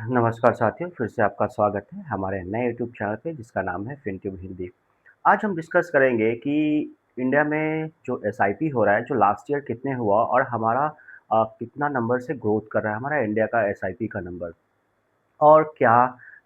नमस्कार साथियों, फिर से आपका स्वागत है हमारे नए यूट्यूब चैनल पे जिसका नाम है फिनट्यूब हिंदी। आज हम डिस्कस करेंगे कि इंडिया में जो एसआईपी हो रहा है, जो लास्ट ईयर कितने हुआ और हमारा कितना नंबर से ग्रोथ कर रहा है हमारा इंडिया का एसआईपी का नंबर। और क्या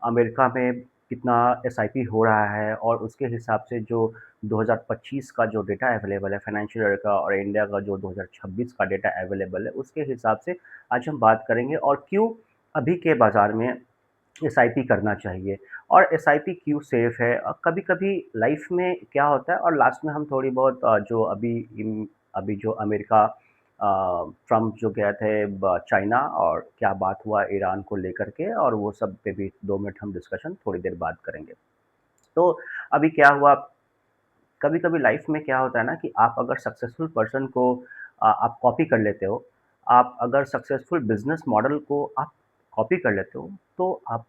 अमेरिका में कितना एसआईपी हो रहा है और उसके हिसाब से जो 2025 का जो डेटा अवेलेबल है फाइनेंशियल ईयर का और इंडिया का जो 2026 का डेटा अवेलेबल है, उसके हिसाब से आज हम बात करेंगे और क्यों अभी के बाज़ार में एसआईपी करना चाहिए और एसआईपी क्यों सेफ़ है। कभी-कभी लाइफ़ में क्या होता है और लास्ट में हम थोड़ी बहुत जो अभी जो अमेरिका ट्रम्प जो गए थे चाइना और क्या बात हुआ ईरान को लेकर के और वो सब पे भी 2 मिनट हम डिस्कशन थोड़ी देर बाद करेंगे। तो अभी क्या हुआ, कभी-कभी लाइफ़ में क्या होता है ना कि आप अगर सक्सेसफुल पर्सन को आप कॉपी कर लेते हो, आप अगर सक्सेसफुल बिज़नेस मॉडल को आप कॉपी कर लेते हो, तो आप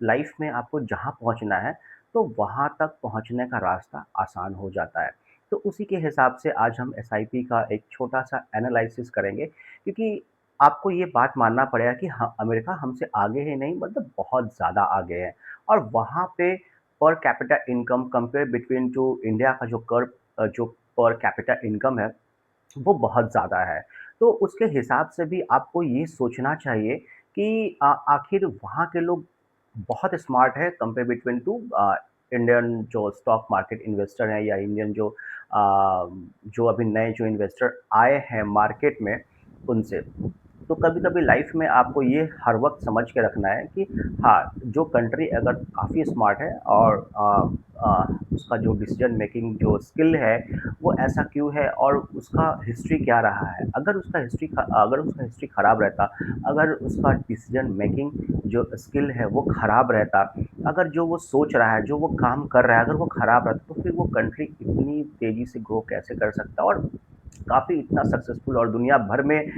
लाइफ में आपको जहाँ पहुँचना है, तो वहाँ तक पहुँचने का रास्ता आसान हो जाता है। तो उसी के हिसाब से आज हम एसआईपी का एक छोटा-सा एनालिसिस करेंगे क्योंकि आपको ये बात मानना पड़ेगा कि हाँ, अमेरिका हमसे आगे ही नहीं मतलब बहुत ज़्यादा आगे है और वहाँ पे per capita income compare between two India का जो पर कैपिटा इनकम है, वो बहुत ज़्यादा है। तो उसके हिसाब से भी आपको ये सोचना चाहिए कि आखिर वहाँ के लोग बहुत स्मार्ट है कंपेयर बिटवीन टू इंडियन जो स्टॉक मार्केट इन्वेस्टर हैं या इंडियन जो अभी नए जो इन्वेस्टर आए हैं मार्केट में उनसे। तो कभी-कभी लाइफ में आपको ये हर वक़्त समझ के रखना है कि हाँ, जो कंट्री अगर काफ़ी स्मार्ट है और उसका जो डिसीज़न मेकिंग जो स्किल है, वो ऐसा क्यों है और उसका हिस्ट्री क्या रहा है। अगर उसका हिस्ट्री खराब रहता, अगर उसका डिसीज़न मेकिंग जो स्किल है वो खराब रहता, अगर जो वो सोच रहा है, जो वो काम कर रहा है, अगर वो खराब रहता, तो फिर वो कंट्री इतनी तेज़ी से ग्रो कैसे कर सकता और काफ़ी इतना सक्सेसफुल और दुनिया भर में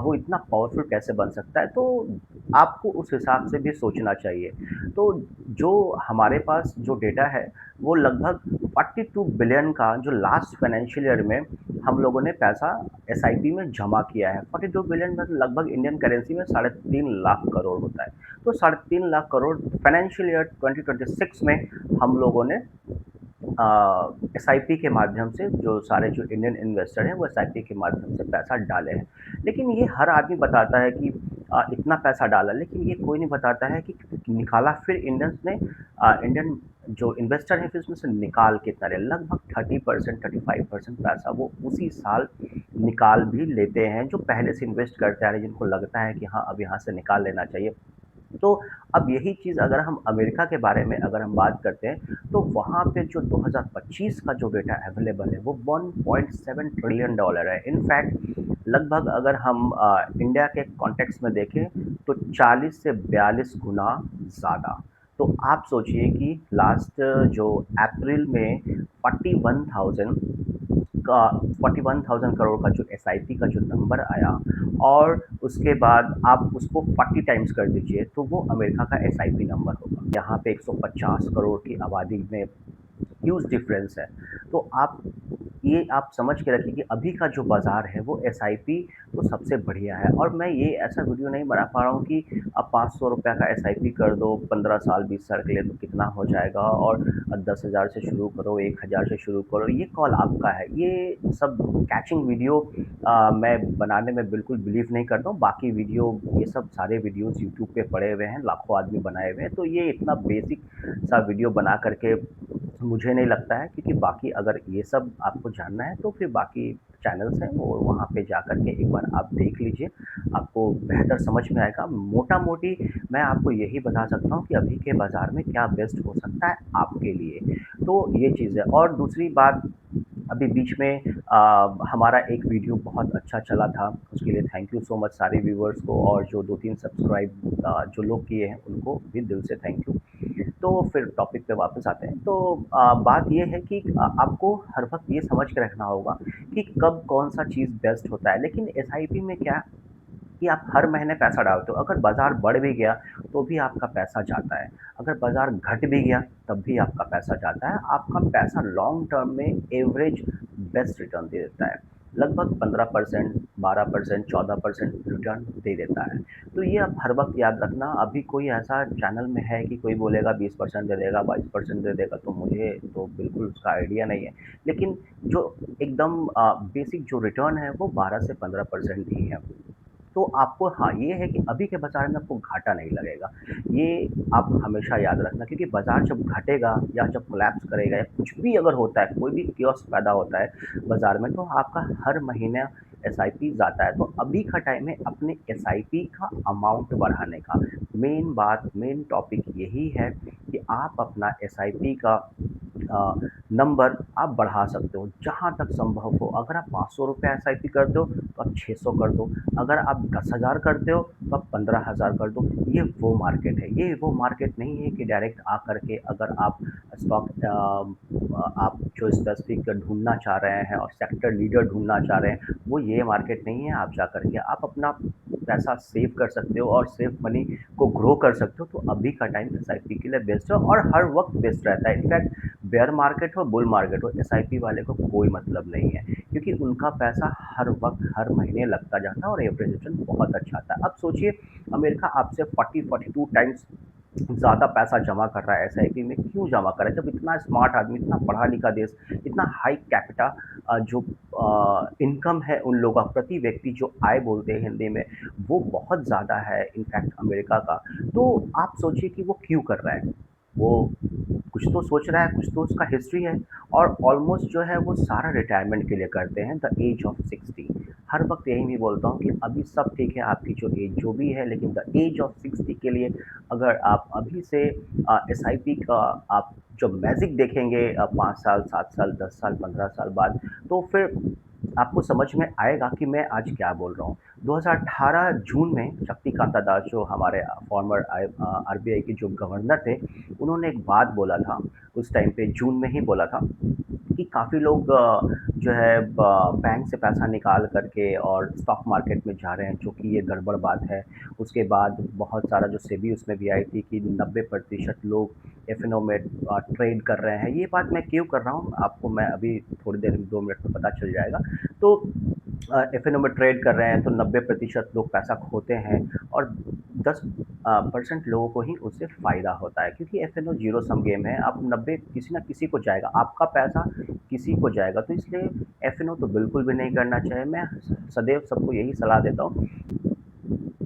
वो इतना पावरफुल कैसे बन सकता है, तो आपको उस हिसाब से भी सोचना चाहिए। तो जो हमारे पास जो डेटा है, वो लगभग 42 बिलियन का जो लास्ट फाइनेंशियल ईयर में हम लोगों ने पैसा एसआईपी में जमा किया है। 42 बिलियन मतलब लगभग इंडियन करेंसी में साढ़े 3 लाख करोड़ होता है। तो साढ़े 3 लाख करोड़ फाइनेंशियल ईयर 2026 में हम लोगों ने एसआईपी के माध्यम से जो सारे जो इंडियन इन्वेस्टर हैं वो एसआईपी के माध्यम से पैसा डाले हैं। लेकिन ये हर आदमी बताता है कि इतना पैसा डाला, लेकिन ये कोई नहीं बताता है कि निकाला फिर इंडियन जो इन्वेस्टर हैं फिर उसमें से निकाल कितना रहे। लगभग 30% 35% पैसा वो उसी साल निकाल भी लेते हैं जो पहले से इन्वेस्ट करते आ रहे हैं, जिनको लगता है कि हाँ अब यहाँ से निकाल लेना चाहिए। तो अब यही चीज़ अगर हम अमेरिका के बारे में अगर हम बात करते हैं, तो वहाँ पे जो 2025 का जो डेटा अवेलेबल है, वो 1.7 ट्रिलियन डॉलर है। इनफैक्ट लगभग अगर हम इंडिया के कॉन्टेक्स्ट में देखें, तो 40 से 42 गुना ज़्यादा। तो आप सोचिए कि लास्ट जो अप्रैल में 41,000 का 41,000 करोड़ का जो एसआईपी का जो नंबर आया और उसके बाद आप उसको 40 टाइम्स कर दीजिए तो वो अमेरिका का एसआईपी नंबर होगा। यहाँ पे 150 करोड़ की आबादी में ह्यूज डिफरेंस है। तो आप समझ के रखिए कि अभी का जो बाज़ार है वो एसआईपी तो सबसे बढ़िया है और मैं ये ऐसा वीडियो नहीं बना पा रहा हूँ कि अब ₹500 का एसआईपी कर दो 15 साल 20 साल के लिए तो कितना हो जाएगा और 10,000 से शुरू करो 1,000 से शुरू करो, ये कॉल आपका है। ये सब कैचिंग वीडियो मैं बनाने में बिल्कुल बिलीव नहीं करता हूँ। बाकी वीडियो ये सब सारे वीडियोज़ यूट्यूब पे पड़े हुए हैं, लाखों आदमी बनाए हुए हैं, तो ये इतना बेसिक सा वीडियो बना करके मुझे नहीं लगता है क्योंकि बाकी अगर ये सब आपको जानना है तो फिर बाकी चैनल्स हैं वो वहाँ पे जा कर के एक बार आप देख लीजिए, आपको बेहतर समझ में आएगा। मोटा-मोटी मैं आपको यही बता सकता हूँ कि अभी के बाज़ार में क्या बेस्ट हो सकता है आपके लिए। तो ये चीज़ है और दूसरी बात अभी बीच में हमारा एक वीडियो बहुत अच्छा चला था, उसके लिए थैंक यू सो मच सारे व्यूअर्स को और जो 2-3 सब्सक्राइब जो लोग किए हैं उनको भी दिल से थैंक यू। तो फिर टॉपिक पे वापस आते हैं। तो बात ये है कि आपको हर वक़्त ये समझ के रखना होगा कि कब कौन-सा चीज़ बेस्ट होता है। लेकिन एसआईपी में क्या कि आप हर महीने पैसा डालते हो, अगर बाज़ार बढ़ भी गया, तो भी आपका पैसा जाता है। अगर बाज़ार घट भी गया, तब भी आपका पैसा जाता है। आपका पैसा लॉन्ग टर्म में एवरेज बेस्ट रिटर्न दे देता है। लगभग 15%, 12%, 14% रिटर्न दे देता है। तो ये आप हर वक़्त याद रखना, अभी कोई ऐसा चैनल में है कि कोई बोलेगा 20% दे देगा, 22% दे देगा, तो मुझे तो बिल्कुल उसका आइडिया नहीं है। लेकिन जो एकदम बेसिक जो रिटर्न है वो 12 से 15% ही है। तो आपको हाँ, ये है कि अभी के बाज़ार में आपको घाटा नहीं लगेगा। ये आप हमेशा याद रखना, क्योंकि बाज़ार जब घटेगा या जब कोलैप्स करेगा या कुछ भी अगर होता है, कोई भी कियोस्क पैदा होता है बाज़ार में, तो आपका हर महीने एसआईपी जाता है। तो अभी का टाइम है अपने एसआईपी का अमाउंट बढ़ाने का। मेन टॉपिक यही है कि आप अपना एसआईपी का अ, नंबर आप बढ़ा सकते हो, जहाँ तक संभव हो। अगर आप ₹500 एसआईपी करते हो, तो आप 600 कर दो। अगर आप 10,000 करते हो, तो आप 15,000 कर दो। ये वो मार्केट है, ये वो मार्केट नहीं है कि डायरेक्ट आकर के अगर आप स्टॉक आप जो स्पेसिफिक ढूँढना चाह रहे हैं और सेक्टर लीडर ढूँढना चाह रहे हैं, वो ये मार्केट नहीं है। आप जाकर के आप अपना पैसा सेव कर सकते हो और सेव मनी को ग्रो कर सकते हो। तो अभी का टाइम एसआईपी के लिए बेस्ट है और हर वक़्त बेस्ट रहता है। इनफैक्ट बेयर मार्केट हो, बुल मार्केट हो, एसआईपी वाले को कोई मतलब नहीं है, क्योंकि उनका पैसा हर वक़्त, हर महीने लगता जाता है और एवरेज रिटर्न बहुत अच्छा आता है। अब सोचिए, अमेरिका आपसे 40-42 टाइम्स ज़्यादा पैसा जमा कर रहा है एसआईपी में, क्यों जमा कर रहा है? जब इतना स्मार्ट आदमी, इतना पढ़ा-लिखा देश, इतना हाई कैपिटा जो इनकम है उन लोगों का, प्रति व्यक्ति जो आय बोलते हैं हिंदी में, वो बहुत ज़्यादा है इनफैक्ट अमेरिका का। तो आप सोचिए कि वो क्यों कर रहा है? वो कुछ तो सोच रहा है, कुछ तो उसका हिस्ट्री है, और ऑलमोस्ट जो है वो सारा रिटायरमेंट के लिए करते हैं, द एज ऑफ 60। हर वक्त यही मैं बोलता हूँ कि अभी सब ठीक है, आपकी जो एज जो भी है, लेकिन द एज ऑफ 60 के लिए अगर आप अभी से एस आई पी का आप जब मैजिक देखेंगे 5 साल, 7 साल, 10 साल, 15 साल बाद, तो फिर आपको समझ में आएगा कि मैं आज क्या बोल रहा हूँ। 2018 जून में शक्तिकांता दास, जो हमारे फॉर्मर आरबीआई के जो गवर्नर थे, उन्होंने एक बात बोला था, उस टाइम पे जून में ही बोला था कि काफ़ी लोग जो है बैंक से पैसा निकाल करके और स्टॉक मार्केट में जा रहे हैं, जो कि ये गड़बड़ बात है। उसके बाद बहुत सारा जो सेबी उसमें भी आई थी कि 90% लोग एफएनओ में ट्रेड कर रहे हैं। ये बात मैं क्यों कर रहा हूँ, आपको मैं अभी थोड़ी देर में 2 मिनट में पता चल जाएगा। तो एफएनओ में ट्रेड कर रहे हैं, तो 90% लोग पैसा खोते हैं और 10% लोगों को ही उससे फ़ायदा होता है, क्योंकि एफएनओ ज़ीरो सम गेम है। आप 90 किसी ना किसी को जाएगा, आपका पैसा किसी को जाएगा, तो इसलिए एफएनओ तो बिल्कुल भी नहीं करना चाहिए। मैं सदैव सबको यही सलाह देता हूँ।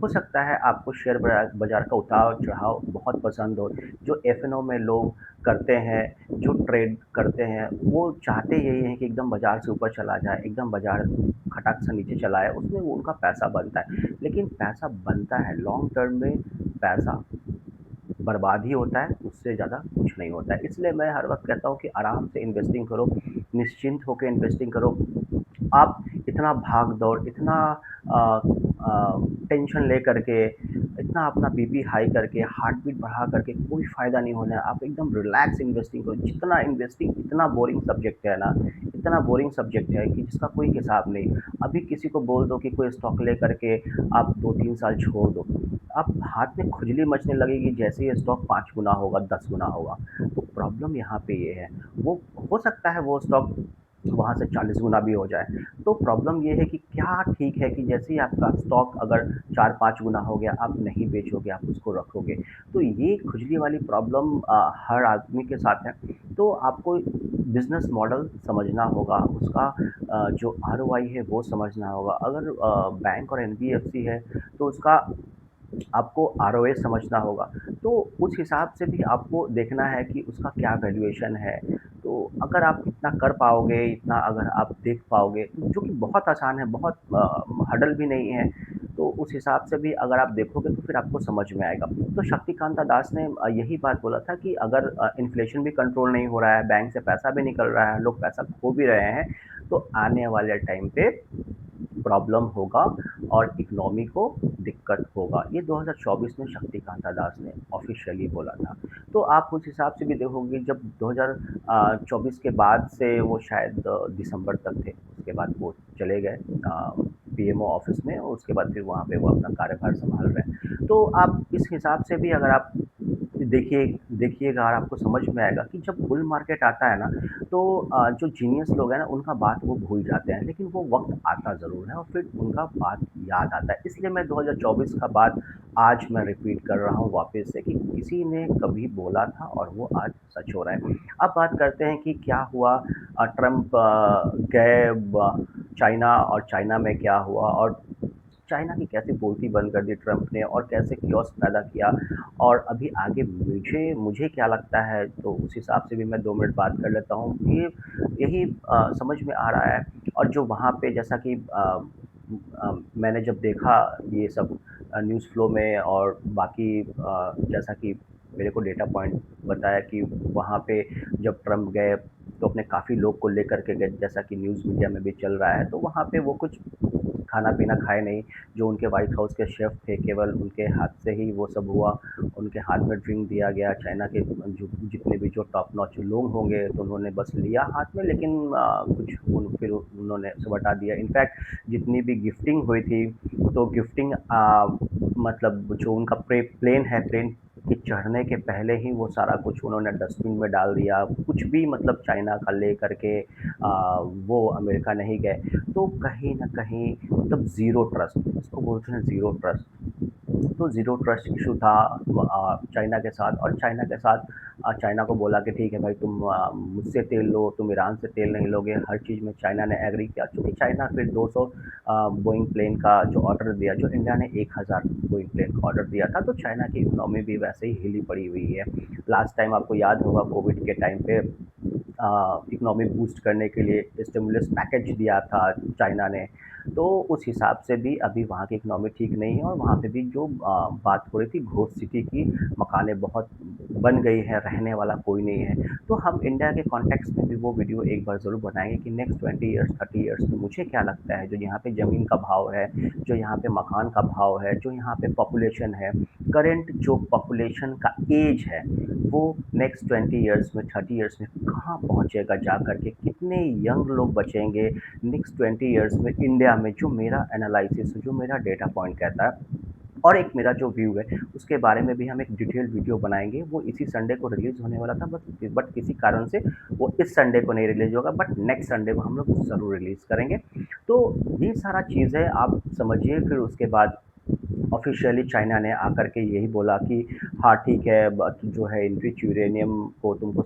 हो सकता है आपको शेयर बाज़ार बाज़ार का उतार-चढ़ाव बहुत पसंद हो। जो एफएनओ में लोग करते हैं, जो ट्रेड करते हैं, वो चाहते यही हैं कि एकदम बाज़ार से ऊपर चला जाए, एकदम बाज़ार खटाक से नीचे चला आए, उसमें वो उनका पैसा बनता है। लेकिन पैसा बनता है, लॉन्ग टर्म में पैसा बर्बाद ही होता है, उससे ज़्यादा कुछ नहीं होता है। इसलिए मैं हर वक़्त कहता हूँ कि आराम से इन्वेस्टिंग करो, निश्चिंत होके इन्वेस्टिंग करो। आप इतना भाग-दौड़, इतना टेंशन लेकर के, इतना अपना बीपी हाई करके, हार्ट बीट बढ़ा करके कोई फ़ायदा नहीं होना है। आप एकदम रिलैक्स इन्वेस्टिंग करो। जितना इन्वेस्टिंग इतना बोरिंग सब्जेक्ट है ना, इतना बोरिंग सब्जेक्ट है कि जिसका कोई हिसाब नहीं। अभी किसी को बोल दो कि कोई स्टॉक लेकर के आप 2-3 साल छोड़ दो, आप हाथ में खुजली मचने लगेगी जैसे ही स्टॉक 5 गुना होगा, 10 गुना होगा। तो प्रॉब्लम यहाँ पे ये है। वो हो सकता है वो स्टॉक वहाँ से 40 गुना भी हो जाए। तो प्रॉब्लम ये है कि क्या ठीक है कि जैसे ही आपका स्टॉक अगर 4-5 गुना हो गया, आप नहीं बेचोगे, आप उसको रखोगे। तो ये खुजली वाली प्रॉब्लम हर आदमी के साथ है। तो आपको बिज़नेस मॉडल समझना होगा, उसका जो आरओआई है वो समझना होगा। अगर बैंक और एनबीएफसी है, तो उसका आपको आरओए समझना होगा। तो उस हिसाब से भी आपको देखना है कि उसका क्या वैल्यूएशन है। तो अगर आप इतना कर पाओगे, इतना अगर आप देख पाओगे, जो कि बहुत आसान है, बहुत हर्डल भी नहीं है, तो उस हिसाब से भी अगर आप देखोगे तो फिर आपको समझ में आएगा। तो शक्तिकांता दास ने यही बात बोला था कि अगर इन्फ्लेशन भी कंट्रोल नहीं हो रहा है, बैंक से पैसा भी निकल रहा है, लोग पैसा खो भी रहे हैं, तो आने वाले टाइम पे प्रॉब्लम होगा और इकोनॉमी को दिक्कत होगा। ये 2024 में शक्तिकांता दास ने ऑफ़िशियली बोला था। तो आप उस हिसाब से भी देखोगे, जब 2024 के बाद से वो शायद दिसंबर तक थे, उसके बाद वो चले गए पीएमओ ऑफ़िस में, और उसके बाद फिर वहाँ पे वो अपना कार्यभार सँभाल रहे हैं। तो आप इस हिसाब से भी अगर आप देखिए देखिएगा और आपको समझ में आएगा कि जब बुल मार्केट आता है ना, तो जो जीनियस लोग हैं ना, उनका बात वो भूल जाते हैं, लेकिन वो वक़्त आता ज़रूर है और फिर उनका बात याद आता है। इसलिए मैं 2024 का बात आज मैं रिपीट कर रहा हूँ वापस से कि किसी ने कभी बोला था और वो आज सच हो रहा है। अब बात करते हैं कि क्या हुआ। ट्रम्प गए चाइना, और चाइना में क्या हुआ, और चाइना की कैसे बोलती बंद कर दी ट्रम्प ने और कैसे कियोस्क पैदा किया। और अभी आगे मुझे क्या लगता है, तो उस हिसाब से भी मैं 2 मिनट बात कर लेता हूँ। ये यही समझ में आ रहा है। और जो वहाँ पे जैसा कि मैंने जब देखा ये सब न्यूज़ फ्लो में, और बाकी जैसा कि मेरे को डेटा पॉइंट बताया कि वहाँ पे जब ट्रम्प गए तो अपने काफ़ी लोग को लेकर के गए, जैसा कि न्यूज़ मीडिया में भी चल रहा है। तो वहाँ पे वो कुछ खाना-पीना खाए नहीं, जो उनके व्हाइट हाउस के शेफ़ थे, केवल उनके हाथ से ही वो सब हुआ। उनके हाथ में ड्रिंक दिया गया, चाइना के जो जितने भी जो टॉप नॉच लोग होंगे, तो उन्होंने बस लिया हाथ में, लेकिन कुछ फिर उन्होंने सब हटा दिया। इनफैक्ट जितनी भी गिफ्टिंग हुई थी, तो गिफ्टिंग मतलब जो उनका प्लेन है, प्लेन के चढ़ने के पहले ही वो सारा कुछ उन्होंने डस्टबिन में डाल दिया। कुछ भी मतलब चाइना का ले करके वो अमेरिका नहीं गए। तो कहीं न कहीं मतलब ज़ीरो ट्रस्ट, इसको बोलते हैं ज़ीरो ट्रस्ट। तो ज़ीरो ट्रस्ट इशू था चाइना के साथ। और चाइना के साथ चाइना को बोला कि ठीक है भाई, तुम मुझसे तेल लो, तुम ईरान से तेल नहीं लोगे। हर चीज़ में चाइना ने एग्री किया, क्योंकि चाइना फिर 200 बोइंग प्लेन का जो ऑर्डर दिया, जो इंडिया ने 1000 बोइंग प्लेन का ऑर्डर दिया था। तो चाइना की इकोनॉमी भी वैसे ही हिली पड़ी हुई है। लास्ट टाइम आपको याद होगा, कोविड के टाइम पे इकोनॉमी बूस्ट करने के लिए स्टिमुलस पैकेज दिया था चाइना ने। तो उस हिसाब से भी अभी वहाँ की इकोनॉमी ठीक नहीं है, और वहाँ पे भी जो बात हो रही थी घोस्ट सिटी की, मकानें बहुत बन गई हैं, रहने वाला कोई नहीं है। तो हम इंडिया के कॉन्टेक्स्ट में भी वो वीडियो एक बार ज़रूर बनाएँगे कि नेक्स्ट 20 ईयर्स, 30 ईयर्स में मुझे क्या लगता है, जो यहाँ पे ज़मीन का भाव है, जो यहाँ पे मकान का भाव है, जो यहाँ पे पॉपुलेशन है, करंट जो पॉपुलेशन का ऐज है, वो नेक्स्ट 20 ईयर्स में, 30 ईयर्स में कहाँ पहुँचेगा जा कर के, कितने यंग लोग बचेंगे नेक्स्ट 20 ईयर्स में इंडिया में, जो मेरा एनालिसिस, जो मेरा डेटा पॉइंट कहता है। और एक मेरा जो व्यू है, उसके बारे में भी हम एक डिटेल वीडियो बनाएँगे। वो इसी संडे को रिलीज़ होने वाला था, बट किसी कारण से वो इस संडे को नहीं रिलीज़ होगा, बट नेक्स्ट संडे को हम लोग ज़रूर रिलीज़ करेंगे। तो ये सारा चीज़ है, आप समझिए। फिर उसके बाद ऑफ़िशियली चाइना ने आकर के यही बोला कि हाँ ठीक है, बट जो है इनरिच यूरेनियम को तुमको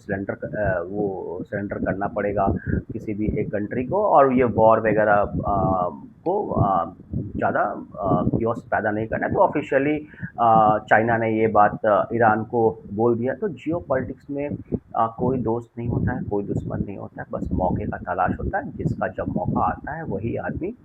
वो सरेंडर करना पड़ेगा किसी भी एक कंट्री को, और ये वॉर वगैरह को ज़्यादा कियोस्क पैदा नहीं करना है। तो ऑफ़िशियली चाइना ने ये बात ईरान को बोल दिया। तो जियोपॉलिटिक्स में कोई दोस्त नहीं होता है, कोई दुश्मन नहीं होता है, बस मौके का तलाश होता है। जिसका जब मौका आता है, वही आदमी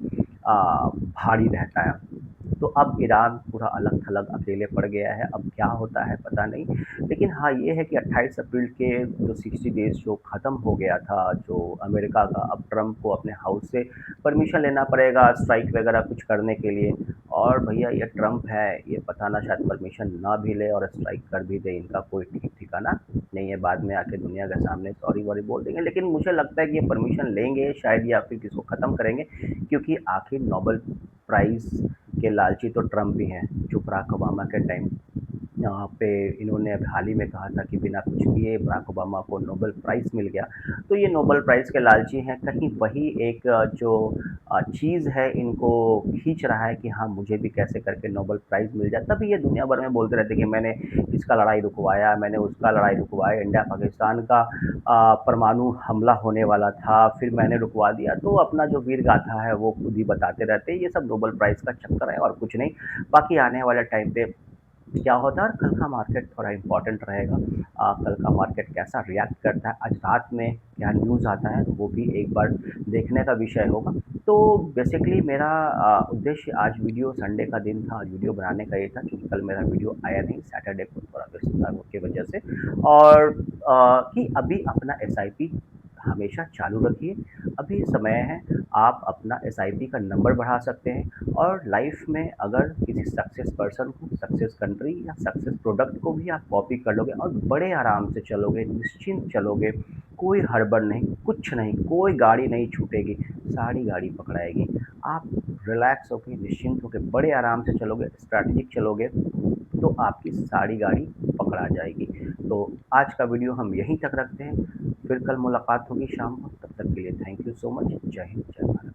भारी रहता है। तो अब ईरान पूरा अलग-थलग अकेले पड़ गया है। अब क्या होता है पता नहीं। लेकिन हाँ, ये है कि 28 अप्रैल के जो 60 डेज़ जो ख़त्म हो गया था, जो अमेरिका का, अब ट्रम्प को अपने हाउस से परमिशन लेना पड़ेगा स्ट्राइक वग़ैरह कुछ करने के लिए। और भैया ये ट्रम्प है, ये पता ना शायद परमिशन ना भी ले और स्ट्राइक कर भी दे, इनका कोई ठीक-ठिकाना नहीं है। बाद में आके दुनिया के सामने सॉरी-वॉरी बोल देंगे। लेकिन मुझे लगता है कि ये परमिशन लेंगे शायद, या फिर इसको ख़त्म करेंगे, क्योंकि आखिर नोबेल प्राइज़ के लालची तो ट्रम्प भी हैं। जो बराक ओबामा के टाइम यहाँ पे इन्होंने अभी हाल ही में कहा था कि बिना कुछ किए बराक ओबामा को नोबेल प्राइज़ मिल गया। तो ये नोबेल प्राइज़ के लालची हैं। कहीं वही एक जो चीज़ है, इनको खींच रहा है कि हाँ, मुझे भी कैसे करके नोबेल प्राइज़ मिल जाए। तभी ये दुनिया भर में बोलते रहते हैं कि मैंने इसका लड़ाई रुकवाया, मैंने उसका लड़ाई रुकवाया। इंडिया पाकिस्तान का परमाणु हमला होने वाला था, फिर मैंने रुकवा दिया। तो अपना जो वीर गाथा है, वो खुद ही बताते रहते हैं। ये सब नोबेल प्राइज़ का चक्कर है और कुछ नहीं। बाकी आने वाले टाइम पे क्या होता है, और कल का मार्केट थोड़ा इम्पोर्टेंट रहेगा। कल का मार्केट कैसा रिएक्ट करता है, आज रात में क्या न्यूज़ आता है, वो भी एक बार देखने का विषय होगा। तो बेसिकली मेरा उद्देश्य आज वीडियो, संडे का दिन था, आज वीडियो बनाने का ये था, क्योंकि कल मेरा वीडियो आया नहीं, सैटरडे को थोड़ा व्यस्तता की वजह से। और कि अभी अपना एसआईपी हमेशा चालू रखिए। अभी समय है, आप अपना एसआईपी का नंबर बढ़ा सकते हैं। और लाइफ में अगर किसी सक्सेस पर्सन को, सक्सेस कंट्री या सक्सेस प्रोडक्ट को भी आप कॉपी कर लोगे और बड़े आराम से चलोगे, निश्चिंत चलोगे, कोई हड़बड़ नहीं, कुछ नहीं, कोई गाड़ी नहीं छूटेगी, सारी गाड़ी पकड़ाएगी। आप रिलैक्स होके, निश्चिंत होके, बड़े आराम से चलोगे, स्ट्रैटेजिक चलोगे, तो आपकी सारी गाड़ी पकड़ पकड़ आ जाएगी। तो आज का वीडियो हम यहीं तक रखते हैं, फिर कल मुलाकात होगी शाम को, तब तक के लिए थैंक यू सो मच। जय हिंद, जय भारत।